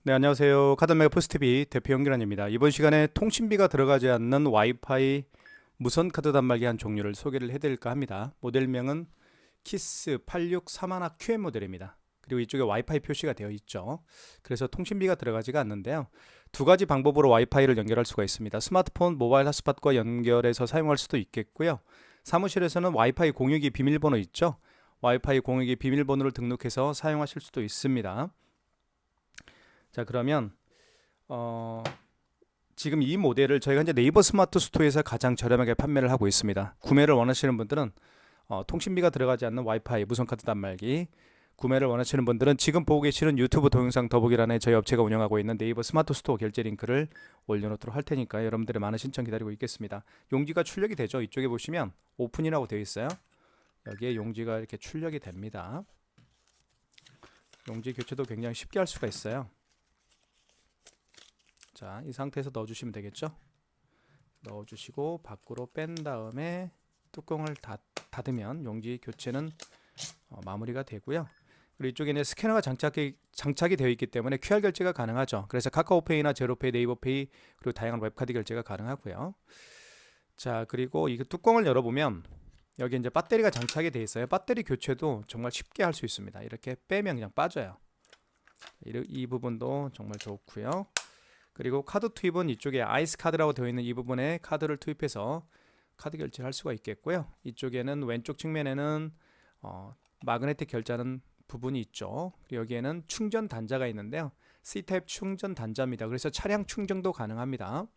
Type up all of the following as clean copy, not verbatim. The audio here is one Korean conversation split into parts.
네, 안녕하세요. 카드메가 포스트비 대표 연결환입니다. 이번 시간에 통신비가 들어가지 않는 와이파이 무선 카드 단말기 한 종류를 소개를 해드릴까 합니다. 모델명은 키스 8631 QM 모델입니다. 그리고 이쪽에 와이파이 표시가 되어 있죠. 그래서 통신비가 들어가지가 않는데요. 두 가지 방법으로 와이파이를 연결할 수가 있습니다. 스마트폰 모바일 핫스팟과 연결해서 사용할 수도 있겠고요. 사무실에서는 와이파이 공유기 비밀번호 있죠. 와이파이 공유기 비밀번호를 등록해서 사용하실 수도 있습니다. 자, 그러면 어, 지금 이 모델을 저희가 이제 네이버 스마트 스토어에서 가장 저렴하게 판매를 하고 있습니다. 구매를 원하시는 분들은 통신비가 들어가지 않는 와이파이 무선 카드 단말기 구매를 원하시는 분들은 지금 보고 계시는 유튜브 동영상 더보기란에 저희 업체가 운영하고 있는 네이버 스마트 스토어 결제 링크를 올려놓도록 할 테니까 여러분들의 많은 신청 기다리고 있겠습니다. 용지가 출력이 되죠. 이쪽에 보시면 오픈이라고 되어 있어요. 여기에 용지가 이렇게 출력이 됩니다. 용지 교체도 굉장히 쉽게 할 수가 있어요. 자, 이 상태에서 넣어주시면 되겠죠. 넣어주시고 밖으로 뺀 다음에 뚜껑을 닫으면 용지 교체는 마무리가 되고요. 그리고 이쪽에는 스캐너가 장착이 되어 있기 때문에 QR 결제가 가능하죠. 그래서 카카오페이나 제로페이, 네이버페이 그리고 다양한 웹카드 결제가 가능하고요. 자, 그리고 이 뚜껑을 열어보면 여기 이제 배터리가 장착이 되어 있어요. 배터리 교체도 정말 쉽게 할 수 있습니다. 이렇게 빼면 그냥 빠져요. 이 부분도 정말 좋고요. 그리고 카드 투입은 이쪽에 아이스 카드라고 되어 있는 이 부분에 카드를 투입해서 카드 결제를 할 수가 있겠고요. 이쪽에는 왼쪽 측면에는 마그네틱 결제하는 부분이 있죠. 여기에는 충전 단자가 있는데요. C타입 충전 단자입니다. 그래서 차량 충전도 가능합니다.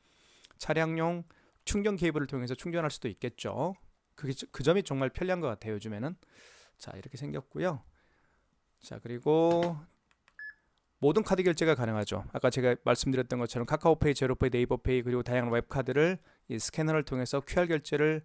차량용 충전 케이블을 통해서 충전할 수도 있겠죠. 그 점이 정말 편리한 것 같아요. 요즘에는. 자, 이렇게 생겼고요. 자, 그리고 모든 카드 결제가 가능하죠. 아까 제가 말씀드렸던 것처럼 카카오페이, 제로페이, 네이버페이 그리고 다양한 웹카드를 이 스캐너를 통해서 QR 결제를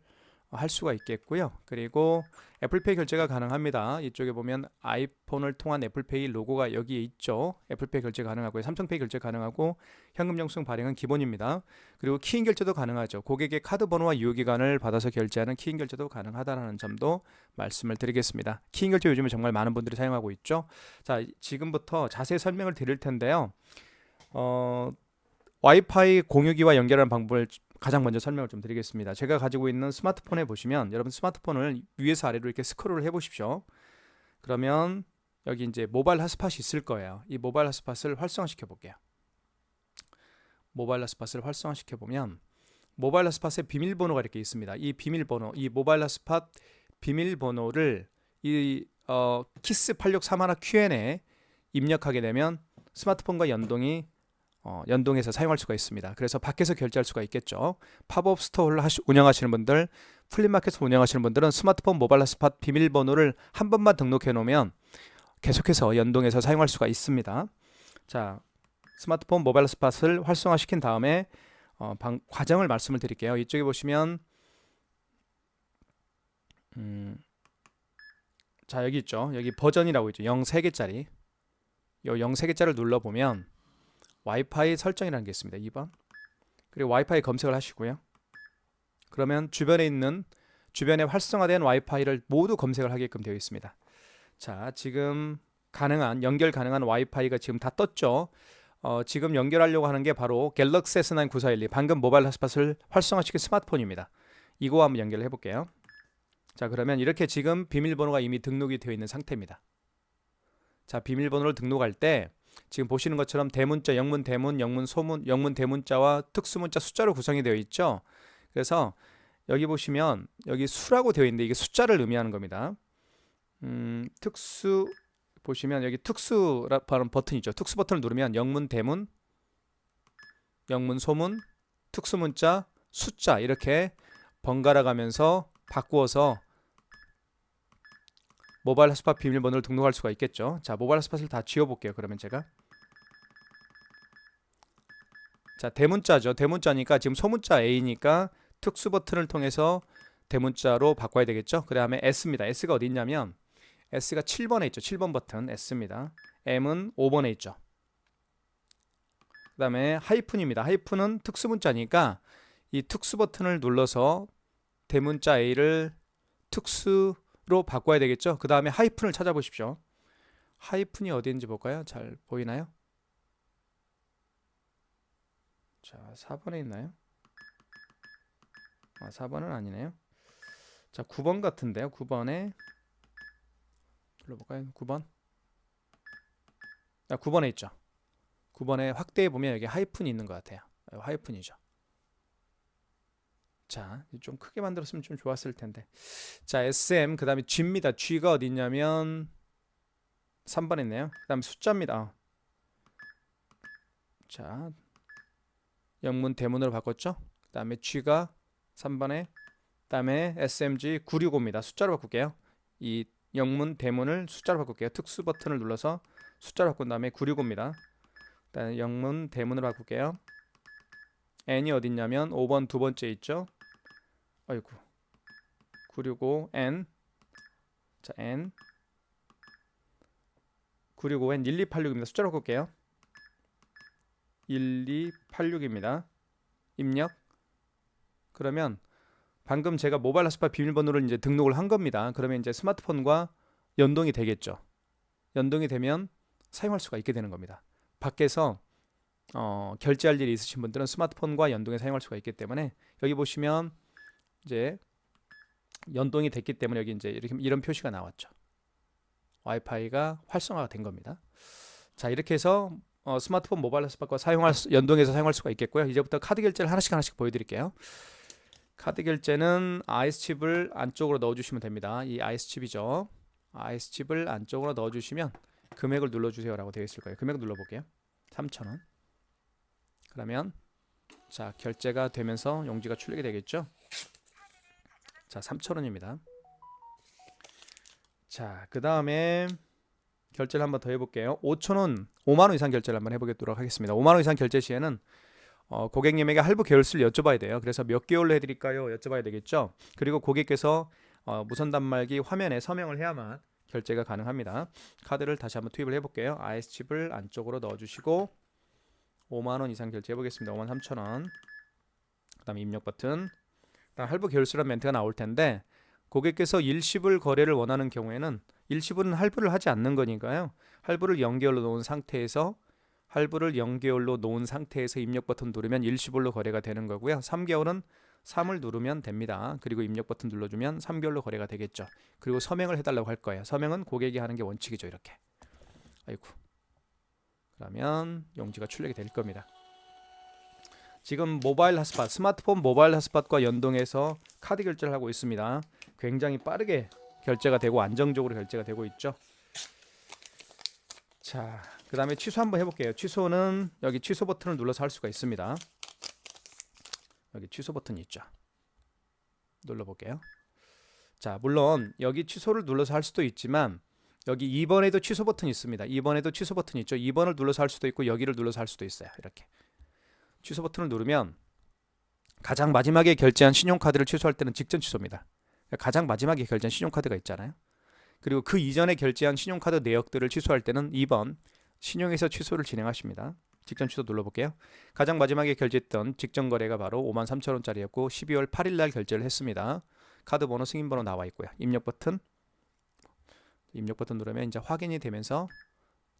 할 수가 있겠고요. 그리고 애플페이 결제가 가능합니다. 이쪽에 보면 아이폰을 통한 애플페이 로고가 여기에 있죠. 애플페이 결제 가능하고요. 삼성페이 결제 가능하고 현금 영수증 발행은 기본입니다. 그리고 키인 결제도 가능하죠. 고객의 카드 번호와 유효기간을 받아서 결제하는 키인 결제도 가능하다는 점도 말씀을 드리겠습니다. 키인 결제 요즘에 정말 많은 분들이 사용하고 있죠. 자, 지금부터 자세히 설명을 드릴 텐데요. 와이파이 공유기와 연결하는 방법을 가장 먼저 설명을 좀 드리겠습니다. 제가 가지고 있는 스마트폰에 보시면 여러분 스마트폰을 위에서 아래로 이렇게 스크롤을 해보십시오. 그러면 여기 이제 모바일 핫스팟이 있을 거예요. 이 모바일 핫스팟을 활성화시켜 볼게요. 모바일 핫스팟을 활성화시켜 보면 모바일 핫스팟에 비밀번호가 이렇게 있습니다. 이 비밀번호, 이 모바일 핫스팟 비밀번호를 이 키스 8631 QN에 입력하게 되면 스마트폰과 연동해서 사용할 수가 있습니다. 그래서 밖에서 결제할 수가 있겠죠. 팝업 스토어를 운영하시는 분들, 플립마켓을 운영하시는 분들은 스마트폰 모바일 핫스팟 비밀번호를 한 번만 등록해 놓으면 계속해서 연동해서 사용할 수가 있습니다. 자, 스마트폰 모바일 핫스팟을 활성화시킨 다음에 과정을 말씀을 드릴게요. 이쪽에 보시면 자, 여기 있죠. 여기 버전이라고 있죠. 03개짜리. 이 03개짜리를 눌러보면 와이파이 설정이라는 게 있습니다. 2번. 그리고 와이파이 검색을 하시고요. 그러면 주변에 활성화된 와이파이를 모두 검색을 하게끔 되어 있습니다. 자, 지금 연결 가능한 와이파이가 지금 다 떴죠. 지금 연결하려고 하는 게 바로 갤럭시 S9 9412 방금 모바일 핫스팟을 활성화시킨 스마트폰입니다. 이거 한번 연결을 해볼게요. 자, 그러면 이렇게 지금 비밀번호가 이미 등록이 되어 있는 상태입니다. 자, 비밀번호를 등록할 때 지금 보시는 것처럼 대문자, 영문, 대문, 영문, 소문, 영문, 대문자와 특수문자 숫자로 구성이 되어 있죠. 그래서 여기 보시면 여기 수라고 되어 있는데 이게 숫자를 의미하는 겁니다. 특수 보시면 여기 특수라는 버튼이 있죠. 특수 버튼을 누르면 영문, 대문, 영문, 소문, 특수문자, 숫자 이렇게 번갈아 가면서 바꾸어서 모바일 핫스팟 비밀번호를 등록할 수가 있겠죠. 자, 모바일 핫스팟을 다 지워볼게요. 그러면 제가 자, 대문자죠. 대문자니까 지금 소문자 A니까 특수 버튼을 통해서 대문자로 바꿔야 되겠죠. 그 다음에 S입니다. S가 어디 있냐면 S가 7번에 있죠. 7번 버튼 S입니다. M은 5번에 있죠. 그 다음에 하이픈입니다. 하이픈은 특수문자니까 이 특수 버튼을 눌러서 대문자 A를 특수로 바꿔야 되겠죠. 그 다음에 하이픈을 찾아보십시오. 하이픈이 어디인지 볼까요? 잘 보이나요? 자, 4번에 있나요? 4번은 아니네요. 자, 9번 같은데요. 9번에 불러볼까요? 9번. 9번에 있죠. 9번에 확대해 보면 여기 하이픈이 있는 것 같아요. 하이픈이죠. 자, 좀 크게 만들었으면 좀 좋았을 텐데. 자, SM 그 다음에 G입니다. G가 어디 있냐면 3번에 있네요. 그 다음에 숫자입니다. 자, 영문 대문으로 바꿨죠. 그 다음에 G가 3번에, 그 다음에 SMG 965입니다. 숫자로 바꿀게요. 이 영문 대문을 숫자로 바꿀게요. 특수 버튼을 눌러서 숫자로 바꾼 다음에 965입니다. 그 다음에 영문 대문으로 바꿀게요. N이 어디 있냐면 5번 두 번째 있죠. 아이고, 965 N. 자, N 965 N 1286입니다. 숫자로 바꿀게요. 1286입니다. 입력. 그러면 방금 제가 모바일 핫스팟 비밀번호를 이제 등록을 한 겁니다. 그러면 이제 스마트폰과 연동이 되겠죠. 연동이 되면 사용할 수가 있게 되는 겁니다. 밖에서 결제할 일이 있으신 분들은 스마트폰과 연동해 사용할 수가 있기 때문에 여기 보시면 이제 연동이 됐기 때문에 여기 이제 이렇게 이런 표시가 나왔죠. 와이파이가 활성화가 된 겁니다. 자, 이렇게 해서 스마트폰 모바일 핫스팟과 연동해서 사용할 수가 있겠고요. 이제부터 카드 결제를 하나씩 보여드릴게요. 카드 결제는 IS칩을 안쪽으로 넣어주시면 됩니다. 이 IS칩이죠. IS칩을 안쪽으로 넣어주시면 금액을 눌러주세요라고 되어 있을 거예요. 금액 눌러볼게요. 3,000원. 그러면 자, 결제가 되면서 용지가 출력이 되겠죠. 자, 3,000원입니다. 자, 그 다음에 결제를 한번 더 해볼게요. 5,000원, 5만원 이상 결제를 한번 해보도록 하겠습니다. 5만원 이상 결제 시에는 고객님에게 할부 계열수를 여쭤봐야 돼요. 그래서 몇 개월로 해드릴까요? 여쭤봐야 되겠죠. 그리고 고객께서 무선 단말기 화면에 서명을 해야만 결제가 가능합니다. 카드를 다시 한번 투입을 해볼게요. IS칩을 안쪽으로 넣어주시고 5만원 이상 결제해 보겠습니다. 53,000원. 그 다음에 입력 버튼. 그다음 할부 계열수란 멘트가 나올 텐데 고객께서 일시불 거래를 원하는 경우에는 일시불은 할부를 하지 않는 거니까요. 할부를 0개월로 놓은 상태에서 입력 버튼 누르면 일시불로 거래가 되는 거고요. 3개월은 3을 누르면 됩니다. 그리고 입력 버튼 눌러주면 3개월로 거래가 되겠죠. 그리고 서명을 해달라고 할 거예요. 서명은 고객이 하는 게 원칙이죠. 이렇게. 아이고. 그러면 용지가 출력이 될 겁니다. 지금 모바일 핫스팟, 스마트폰 모바일 핫스팟과 연동해서 카드 결제를 하고 있습니다. 굉장히 빠르게 결제가 되고 안정적으로 결제가 되고 있죠. 자, 그 다음에 취소 한번 해볼게요. 취소는 여기 취소 버튼을 눌러서 할 수가 있습니다. 여기 취소 버튼이 있죠. 눌러볼게요. 자, 물론 여기 취소를 눌러서 할 수도 있지만 여기 2번에도 취소 버튼이 있습니다. 2번에도 취소 버튼이 있죠. 2번을 눌러서 할 수도 있고 여기를 눌러서 할 수도 있어요. 이렇게 취소 버튼을 누르면 가장 마지막에 결제한 신용카드를 취소할 때는 직전 취소입니다. 가장 마지막에 결제한 신용카드가 있잖아요. 그리고 그 이전에 결제한 신용카드 내역들을 취소할 때는 2번 신용에서 취소를 진행하십니다. 직전 취소 눌러볼게요. 가장 마지막에 결제했던 직전 거래가 바로 53,000원짜리였고 12월 8일 날 결제를 했습니다. 카드 번호, 승인 번호 나와 있고요. 입력 버튼 누르면 이제 확인이 되면서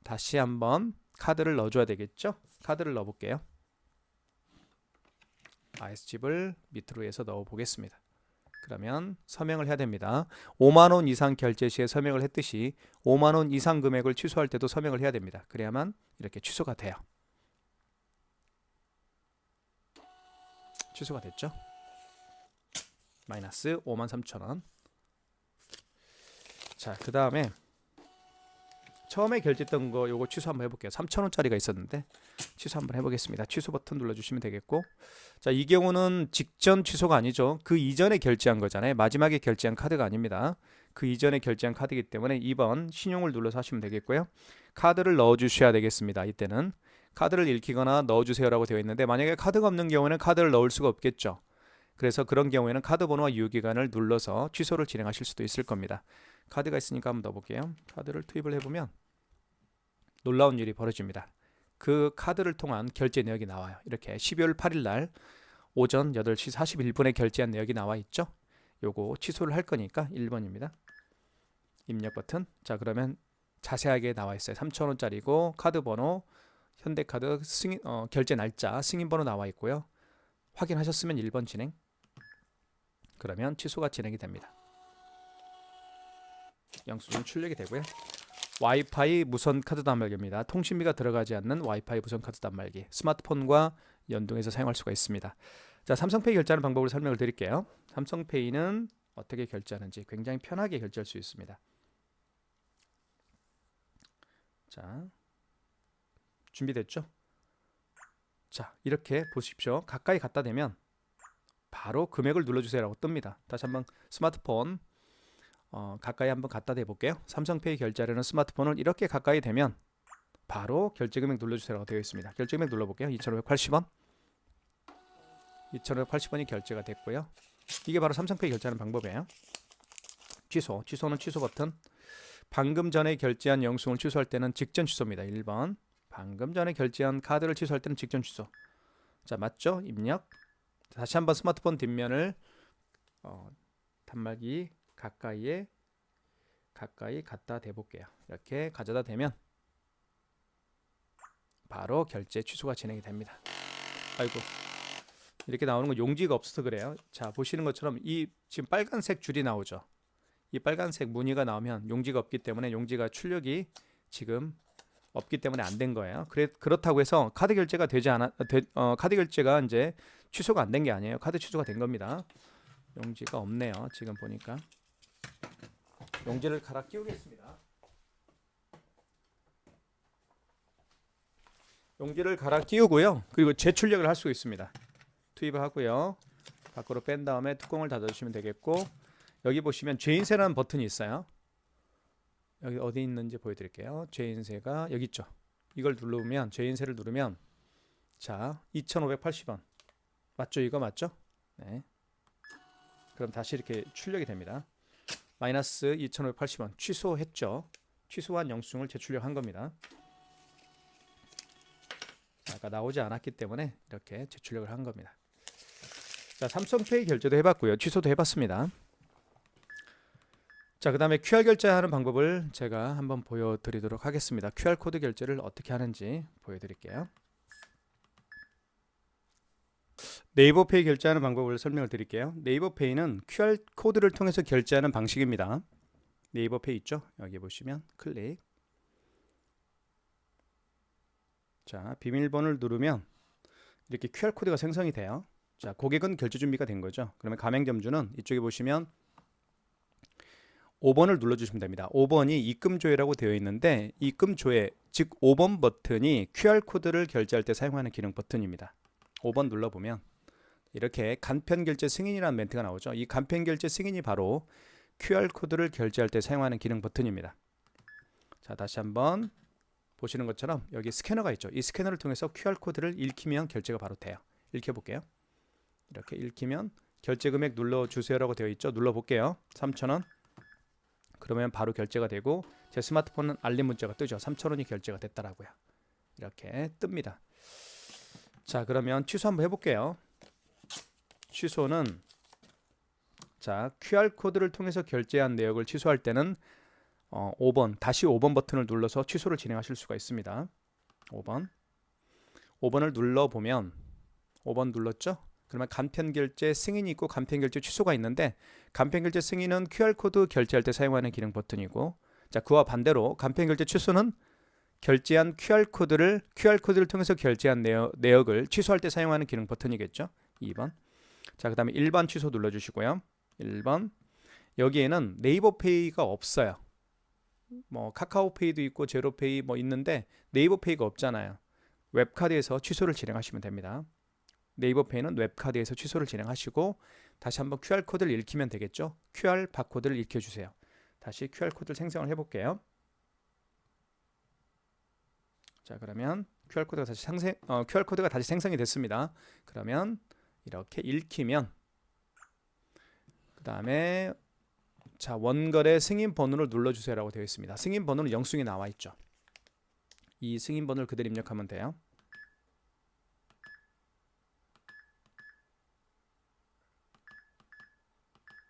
다시 한번 카드를 넣어줘야 되겠죠. 카드를 넣어볼게요. IS칩을 밑으로 해서 넣어 보겠습니다. 그러면 서명을 해야 됩니다. 5만원 이상 결제 시에 서명을 했듯이 5만원 이상 금액을 취소할 때도 서명을 해야 됩니다. 그래야만 이렇게 취소가 돼요. 취소가 됐죠? 마이너스 53,000원. 자, 그 다음에 처음에 결제했던 거 요거 취소 한번 해볼게요. 3,000원짜리가 있었는데 취소 한번 해보겠습니다. 취소 버튼 눌러주시면 되겠고, 자, 이 경우는 직전 취소가 아니죠. 그 이전에 결제한 거잖아요. 마지막에 결제한 카드가 아닙니다. 그 이전에 결제한 카드이기 때문에 2번 신용을 눌러서 하시면 되겠고요. 카드를 넣어주셔야 되겠습니다. 이때는 카드를 읽히거나 넣어주세요라고 되어 있는데 만약에 카드가 없는 경우에는 카드를 넣을 수가 없겠죠. 그래서 그런 경우에는 카드 번호와 유효기간을 눌러서 취소를 진행하실 수도 있을 겁니다. 카드가 있으니까 한번 넣어볼게요. 카드를 투입을 해보면 놀라운 일이 벌어집니다. 그 카드를 통한 결제 내역이 나와요. 이렇게 12월 8일 날 오전 8시 41분에 결제한 내역이 나와 있죠. 요거 취소를 할 거니까 1번입니다. 입력 버튼. 자, 그러면 자세하게 나와 있어요. 3,000원짜리고 카드 번호, 현대카드 결제 날짜, 승인번호 나와 있고요. 확인하셨으면 1번 진행. 그러면 취소가 진행이 됩니다. 영수증 출력이 되고요. 와이파이 무선 카드 단말기입니다. 통신비가 들어가지 않는 와이파이 무선 카드 단말기. 스마트폰과 연동해서 사용할 수가 있습니다. 자, 삼성페이 결제하는 방법을 설명을 드릴게요. 삼성페이는 어떻게 결제하는지 굉장히 편하게 결제할 수 있습니다. 자, 준비됐죠? 자, 이렇게 보십시오. 가까이 갖다 대면 바로 금액을 눌러주세요라고 뜹니다. 다시 한번 스마트폰 가까이 한번 갖다 대 볼게요. 삼성페이 결제하려는 스마트폰을 이렇게 가까이 대면 바로 결제금액 눌러주세요라고 되어 있습니다. 결제금액 눌러볼게요. 2,580원. 2,580원이 결제가 됐고요. 이게 바로 삼성페이 결제하는 방법이에요. 취소는 취소 버튼. 방금 전에 결제한 영수증을 취소할 때는 직전 취소입니다. 1번. 방금 전에 결제한 카드를 취소할 때는 직전 취소. 자, 맞죠? 입력. 다시 한번 스마트폰 뒷면을 단말기 가까이 갖다 대볼게요. 이렇게 가져다 대면 바로 결제 취소가 진행이 됩니다. 아이고, 이렇게 나오는 건 용지가 없어서 그래요. 자, 보시는 것처럼 이 지금 빨간색 줄이 나오죠. 이 빨간색 무늬가 나오면 용지가 없기 때문에 용지가 출력이 지금 없기 때문에 안 된 거예요. 그렇다고 해서 카드 결제가 카드 결제가 이제 취소가 안 된 게 아니에요. 카드 취소가 된 겁니다. 용지가 없네요. 지금 보니까 용지를 갈아 끼우겠습니다. 용지를 갈아 끼우고요. 그리고 재출력을 할 수 있습니다. 투입을 하고요. 밖으로 뺀 다음에 뚜껑을 닫아주시면 되겠고, 여기 보시면 죄인세라는 버튼이 있어요. 여기 어디 있는지 보여드릴게요. 죄인세가 여기 있죠. 이걸 누르면, 죄인세를 누르면, 자, 2,580원 맞죠? 이거 맞죠? 네. 그럼 다시 이렇게 출력이 됩니다. 마이너스 2,580원 취소했죠. 취소한 영수증을 재출력한 겁니다. 자, 아까 나오지 않았기 때문에 이렇게 재출력을 한 겁니다. 자, 삼성페이 결제도 해봤고요. 취소도 해봤습니다. 자, 그 다음에 QR 결제하는 방법을 제가 한번 보여드리도록 하겠습니다. QR코드 결제를 어떻게 하는지 보여드릴게요. 네이버페이 결제하는 방법을 설명을 드릴게요. 네이버페이는 QR코드를 통해서 결제하는 방식입니다. 네이버페이 있죠? 여기 보시면 클릭. 자, 비밀번호를 누르면 이렇게 QR코드가 생성이 돼요. 자, 고객은 결제 준비가 된 거죠. 그러면 가맹점주는 이쪽에 보시면 5번을 눌러주시면 됩니다. 5번이 입금조회라고 되어 있는데 입금조회, 즉 5번 버튼이 QR코드를 결제할 때 사용하는 기능 버튼입니다. 5번 눌러보면 이렇게 간편결제 승인이라는 멘트가 나오죠. 이 간편결제 승인이 바로 QR코드를 결제할 때 사용하는 기능 버튼입니다. 자, 다시 한번 보시는 것처럼 여기 스캐너가 있죠. 이 스캐너를 통해서 QR코드를 읽히면 결제가 바로 돼요. 읽혀볼게요. 이렇게 읽히면 결제금액 눌러주세요라고 되어 있죠. 눌러볼게요. 3,000원. 그러면 바로 결제가 되고 제 스마트폰은 알림 문자가 뜨죠. 3,000원이 결제가 됐다라고요. 이렇게 뜹니다. 자, 그러면 취소 한번 해볼게요. 취소는 자, QR코드를 통해서 결제한 내역을 취소할 때는 5번, 다시 5번 버튼을 눌러서 취소를 진행하실 수가 있습니다. 5번을 눌러보면 5번 눌렀죠? 그러면 간편결제 승인이 있고 간편결제 취소가 있는데 간편결제 승인은 QR코드 결제할 때 사용하는 기능 버튼이고, 자, 그와 반대로 간편결제 취소는 결제한 QR코드를 통해서 결제한 내역을 취소할 때 사용하는 기능 버튼이겠죠. 2번. 자, 그 다음에 1번 취소 눌러주시고요. 1번. 여기에는 네이버페이가 없어요. 뭐 카카오페이도 있고 제로페이 뭐 있는데 네이버페이가 없잖아요. 웹카드에서 취소를 진행하시면 됩니다. 네이버페이는 웹카드에서 취소를 진행하시고 다시 한번 QR코드를 읽히면 되겠죠. QR 바코드를 읽혀주세요. 다시 QR코드를 생성을 해볼게요. 자, 그러면 QR코드가 다시 생성이 됐습니다. 그러면 이렇게 읽히면 그 다음에 자, 원거래 승인 번호를 눌러주세요라고 되어 있습니다. 승인 번호는 영수증에 나와 있죠. 이 승인 번호를 그대로 입력하면 돼요.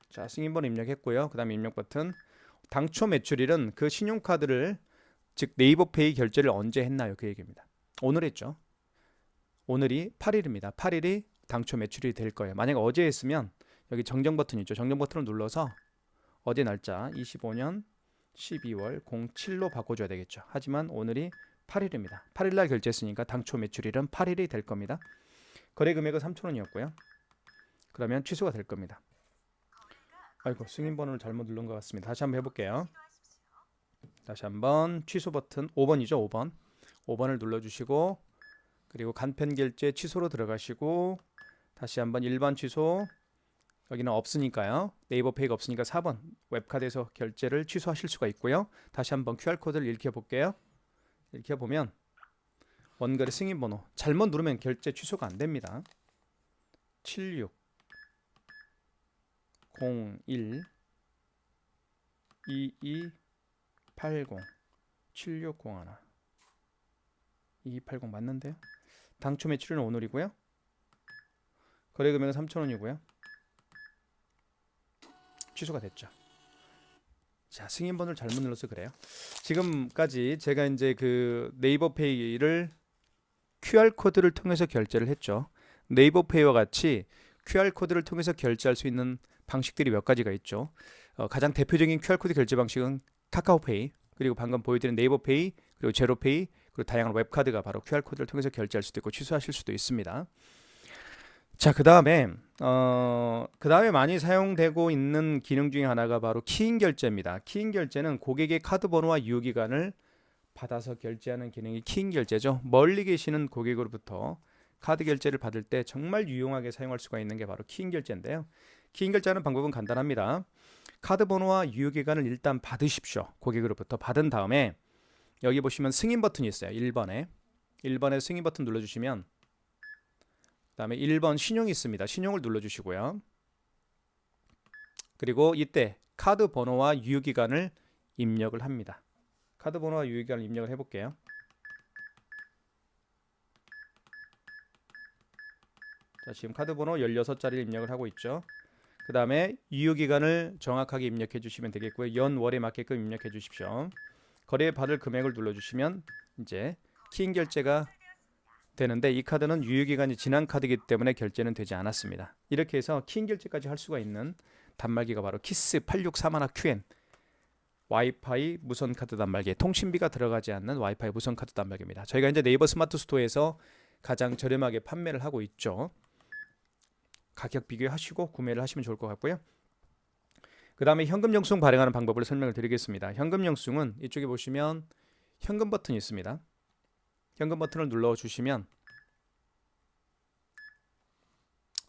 자, 승인번호 입력했고요. 그 다음에 입력 버튼. 당초 매출일은 그 신용카드를 즉 네이버페이 결제를 언제 했나요? 그 얘기입니다. 오늘 했죠. 오늘이 8일입니다. 8일이 당초 매출이 될 거예요. 만약에 어제 했으면 여기 정정 버튼 있죠. 정정 버튼을 눌러서 어제 날짜 25년 12월 07로 바꿔줘야 되겠죠. 하지만 오늘이 8일입니다. 8일날 결제했으니까 당초 매출일은 8일이 될 겁니다. 거래 금액은 3,000원이었고요. 그러면 취소가 될 겁니다. 아이고, 승인 번호를 잘못 누른 것 같습니다. 다시 한번 해볼게요. 다시 한번 취소 버튼 5번이죠. 5번. 5번을 눌러주시고 그리고 간편 결제 취소로 들어가시고 다시 한번 일반 취소, 여기는 없으니까요. 네이버 페이가 없으니까 4번 웹카드에서 결제를 취소하실 수가 있고요. 다시 한번 QR코드를 읽혀볼게요. 읽혀보면 원거래 승인번호 잘못 누르면 결제 취소가 안됩니다. 76 01 22 80 7601 2280 맞는데요. 당초 매출은 오늘이고요. 거래 금액은 3,000원이고요. 취소가 됐죠. 자, 승인번호를 잘못 눌러서 그래요. 지금까지 제가 이제 그 네이버 페이를 QR 코드를 통해서 결제를 했죠. 네이버 페이와 같이 QR 코드를 통해서 결제할 수 있는 방식들이 몇 가지가 있죠. 가장 대표적인 QR 코드 결제 방식은 카카오페이, 그리고 방금 보여드린 네이버 페이, 그리고 제로페이, 그리고 다양한 웹카드가 바로 QR 코드를 통해서 결제할 수도 있고 취소하실 수도 있습니다. 자, 그다음에 많이 사용되고 있는 기능 중에 하나가 바로 키인 결제입니다. 키인 결제는 고객의 카드 번호와 유효기간을 받아서 결제하는 기능이 키인 결제죠. 멀리 계시는 고객으로부터 카드 결제를 받을 때 정말 유용하게 사용할 수가 있는 게 바로 키인 결제인데요. 키인 결제하는 방법은 간단합니다. 카드 번호와 유효기간을 일단 받으십시오. 고객으로부터 받은 다음에 여기 보시면 승인 버튼이 있어요. 1번에 승인 버튼 눌러주시면 그 다음에 1번 신용이 있습니다. 신용을 눌러주시고요. 그리고 이때 카드 번호와 유효기간을 입력을 합니다. 카드 번호와 유효기간을 입력을 해볼게요. 자, 지금 카드 번호 16자리를 입력을 하고 있죠. 그 다음에 유효기간을 정확하게 입력해 주시면 되겠고요. 연월에 맞게끔 입력해 주십시오. 거래에 받을 금액을 눌러주시면 이제 키인 결제가 되는데, 이 카드는 유효기간이 지난 카드이기 때문에 결제는 되지 않았습니다. 이렇게 해서 키인 결제까지 할 수가 있는 단말기가 바로 키스 8631QN 와이파이 무선 카드 단말기, 통신비가 들어가지 않는 와이파이 무선 카드 단말기입니다. 저희가 이제 네이버 스마트 스토어에서 가장 저렴하게 판매를 하고 있죠. 가격 비교하시고 구매를 하시면 좋을 것 같고요. 그 다음에 현금 영수증 발행하는 방법을 설명을 드리겠습니다. 현금 영수증은 이쪽에 보시면 현금 버튼이 있습니다. 현금 버튼을 눌러주시면,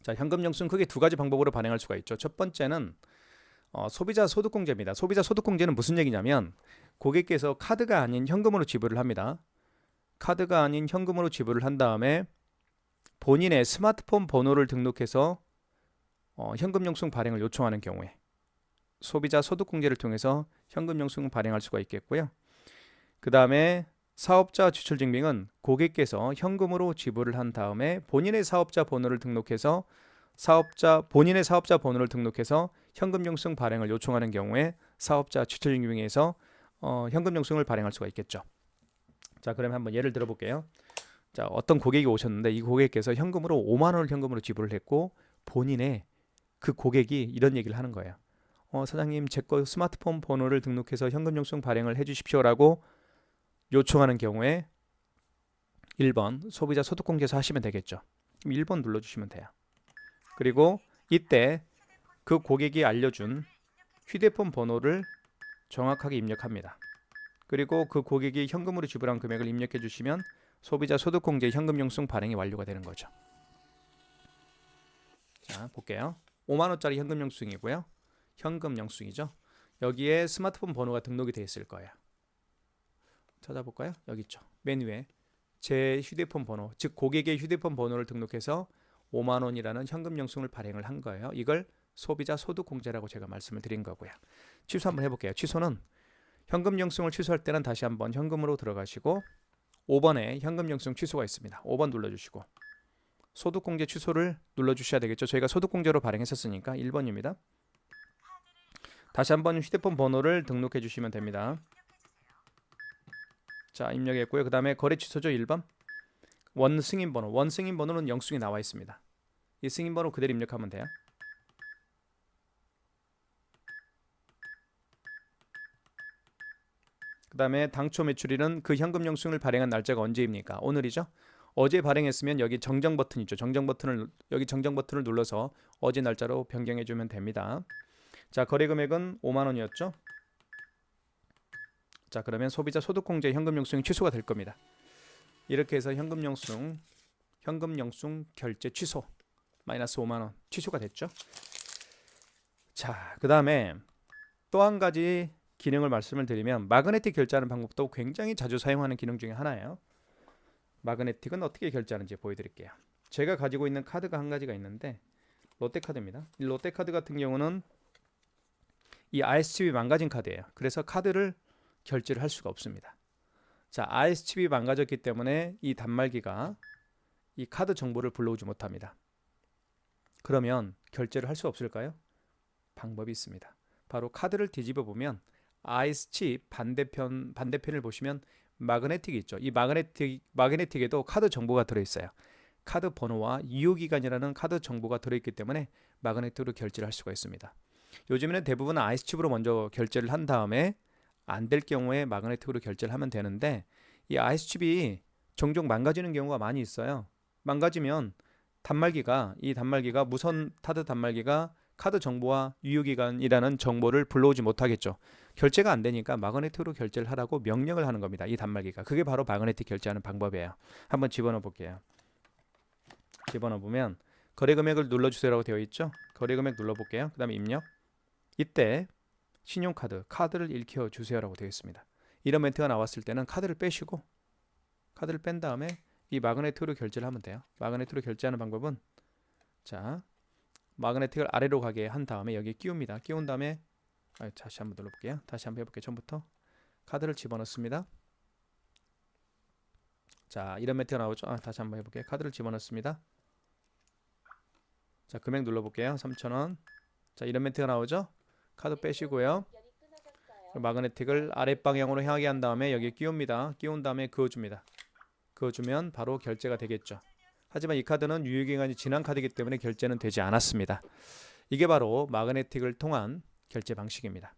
자, 현금 영수증 크게 두 가지 방법으로 발행할 수가 있죠. 첫 번째는 소비자 소득공제입니다. 소비자 소득공제는 무슨 얘기냐면 고객께서 카드가 아닌 현금으로 지불을 합니다. 카드가 아닌 현금으로 지불을 한 다음에 본인의 스마트폰 번호를 등록해서 현금 영수증 발행을 요청하는 경우에 소비자 소득공제를 통해서 현금 영수증 발행할 수가 있겠고요. 그 다음에 사업자 지출증명은 고객께서 현금으로 지불을 한 다음에 본인의 사업자 번호를 등록해서 본인의 사업자 번호를 등록해서 현금 영수증 발행을 요청하는 경우에 사업자 지출증명에서 현금 영수증을 발행할 수가 있겠죠. 자, 그러면 한번 예를 들어 볼게요. 자, 어떤 고객이 오셨는데 이 고객께서 현금으로 5만 원을 현금으로 지불을 했고 본인의 그 고객이 이런 얘기를 하는 거예요. 사장님, 제 거 스마트폰 번호를 등록해서 현금 영수증 발행을 해 주십시오라고 요청하는 경우에 1번 소비자 소득공제에서 하시면 되겠죠. 그럼 1번 눌러주시면 돼요. 그리고 이때 그 고객이 알려준 휴대폰 번호를 정확하게 입력합니다. 그리고 그 고객이 현금으로 지불한 금액을 입력해 주시면 소비자 소득공제 현금 영수증 발행이 완료가 되는 거죠. 자, 볼게요. 5만 원짜리 현금 영수증이고요. 현금 영수증이죠. 여기에 스마트폰 번호가 등록이 되어 있을 거예요. 찾아볼까요? 여기 있죠. 맨 위에 제 휴대폰 번호, 즉 고객의 휴대폰 번호를 등록해서 5만 원이라는 현금 영수증을 발행을 한 거예요. 이걸 소비자 소득공제라고 제가 말씀을 드린 거고요. 취소 한번 해볼게요. 취소는 현금 영수증을 취소할 때는 다시 한번 현금으로 들어가시고 5번에 현금 영수증 취소가 있습니다. 5번 눌러주시고 소득공제 취소를 눌러주셔야 되겠죠. 저희가 소득공제로 발행했었으니까 1번입니다. 다시 한번 휴대폰 번호를 등록해 주시면 됩니다. 자, 입력했고요. 그 다음에 거래 취소죠. 1번. 원 승인번호. 원 승인번호는 영수증에 나와 있습니다. 이 승인번호 그대로 입력하면 돼요. 그 다음에 당초 매출일은 그 현금 영수증을 발행한 날짜가 언제입니까? 오늘이죠. 어제 발행했으면 여기 정정 버튼 있죠. 정정 버튼을 눌러서 어제 날짜로 변경해 주면 됩니다. 자, 거래 금액은 5만 원이었죠. 자, 그러면 소비자 소득공제 현금 영수증이 취소가 될 겁니다. 이렇게 해서 현금 영수증 결제 취소 마이너스 5만 원 취소가 됐죠. 자, 그 다음에 또 한 가지 기능을 말씀을 드리면 마그네틱 결제하는 방법도 굉장히 자주 사용하는 기능 중에 하나예요. 마그네틱은 어떻게 결제하는지 보여드릴게요. 제가 가지고 있는 카드가 한 가지가 있는데 롯데카드입니다. 이 롯데카드 같은 경우는 이 IS칩이 망가진 카드예요. 그래서 카드를 결제를 할 수가 없습니다. 자, IS칩이 망가졌기 때문에 이 단말기가 이 카드 정보를 불러오지 못합니다. 그러면 결제를 할 수 없을까요? 방법이 있습니다. 바로 카드를 뒤집어 보면 IS칩 반대편을 보시면 마그네틱이 있죠. 이 마그네틱에도 카드 정보가 들어있어요. 카드 번호와 유효기간이라는 카드 정보가 들어있기 때문에 마그네틱으로 결제를 할 수가 있습니다. 요즘에는 대부분 IS칩으로 먼저 결제를 한 다음에 안 될 경우에 마그네틱으로 결제를 하면 되는데 이 IS칩이 종종 망가지는 경우가 많이 있어요. 망가지면 이 단말기가 무선 카드 단말기가 카드 정보와 유효기간이라는 정보를 불러오지 못하겠죠. 결제가 안 되니까 마그네틱으로 결제를 하라고 명령을 하는 겁니다. 이 단말기가. 그게 바로 마그네틱 결제하는 방법이에요. 한번 집어넣어 볼게요. 집어넣어 보면 거래 금액을 눌러주세요라고 되어 있죠. 거래 금액 눌러볼게요. 그 다음에 입력. 이때 카드를 일으켜 주세요라고 되어 있습니다. 이런 멘트가 나왔을 때는 카드를 빼시고 카드를 뺀 다음에 이 마그네틱으로 결제를 하면 돼요. 마그네틱으로 결제하는 방법은 자, 마그네틱을 아래로 가게 한 다음에 여기 끼웁니다. 끼운 다음에 다시 한번 눌러볼게요. 다시 한번 해볼게요. 처음부터 카드를 집어넣습니다. 자, 이런 멘트가 나오죠. 다시 한번 해볼게요. 카드를 집어넣습니다. 자, 금액 눌러볼게요. 3,000원. 자, 이런 멘트가 나오죠. 카드 빼시고요. 마그네틱을 아랫방향으로 향하게 한 다음에 여기 끼웁니다. 끼운 다음에 그어줍니다. 그어주면 바로 결제가 되겠죠. 하지만 이 카드는 유효기간이 지난 카드이기 때문에 결제는 되지 않았습니다. 이게 바로 마그네틱을 통한 결제 방식입니다.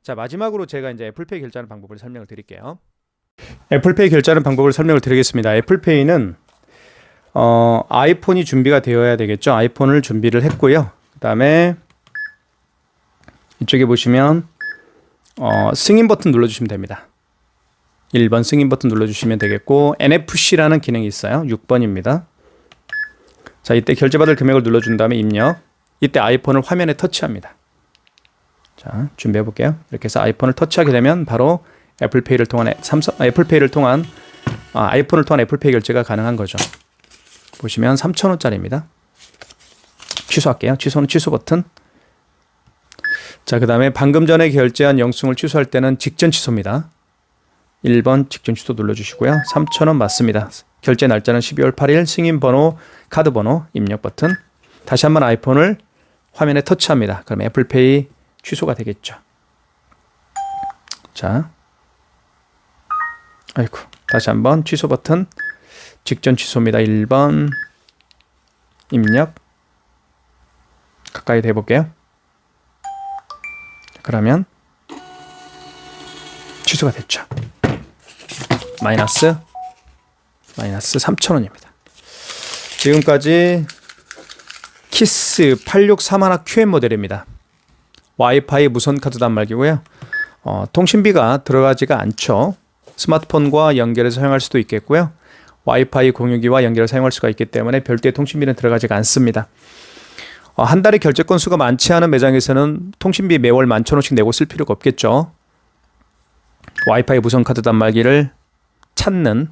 자, 마지막으로 제가 이제 애플페이 결제하는 방법을 설명을 드릴게요. 애플페이 결제하는 방법을 설명을 드리겠습니다. 애플페이는 아이폰이 준비가 되어야 되겠죠. 아이폰을 준비를 했고요. 그 다음에 이쪽에 보시면 승인 버튼 눌러주시면 됩니다. 1번 승인 버튼 눌러주시면 되겠고 NFC라는 기능이 있어요. 6번입니다. 자, 이때 결제받을 금액을 눌러준 다음에 입력. 이때 아이폰을 화면에 터치합니다. 자, 준비해 볼게요. 이렇게 해서 아이폰을 터치하게 되면 바로 애플페이를 통한 아이폰을 통한 애플페이 결제가 가능한 거죠. 보시면 3,000원짜리입니다. 취소할게요. 취소는 취소 버튼. 자, 그 다음에 방금 전에 결제한 영수증을 취소할 때는 직전 취소입니다. 1번 직전 취소 눌러주시고요. 3,000원 맞습니다. 결제 날짜는 12월 8일, 승인 번호, 카드 번호, 입력 버튼. 다시 한번 아이폰을 화면에 터치합니다. 그럼 애플페이 취소가 되겠죠. 자, 다시 한번 취소 버튼, 직전 취소입니다. 1번 입력. 가까이 대볼게요. 그러면 취소가 됐죠. 마이너스 3,000원입니다. 지금까지 키스 8631 QM 모델입니다. 와이파이 무선 카드 단말기고요. 통신비가 들어가지가 않죠. 스마트폰과 연결해서 사용할 수도 있겠고요. 와이파이 공유기와 연결을 사용할 수가 있기 때문에 별도의 통신비는 들어가지가 않습니다. 한 달에 결제 건수가 많지 않은 매장에서는 통신비 매월 11,000원씩 내고 쓸 필요가 없겠죠. 와이파이 무선 카드 단말기를 찾는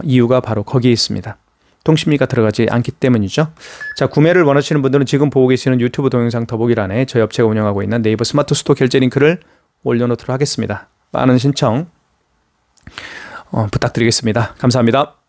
이유가 바로 거기에 있습니다. 통신비가 들어가지 않기 때문이죠. 자, 구매를 원하시는 분들은 지금 보고 계시는 유튜브 동영상 더보기란에 저희 업체가 운영하고 있는 네이버 스마트 스토어 결제 링크를 올려놓도록 하겠습니다. 많은 신청 부탁드리겠습니다. 감사합니다.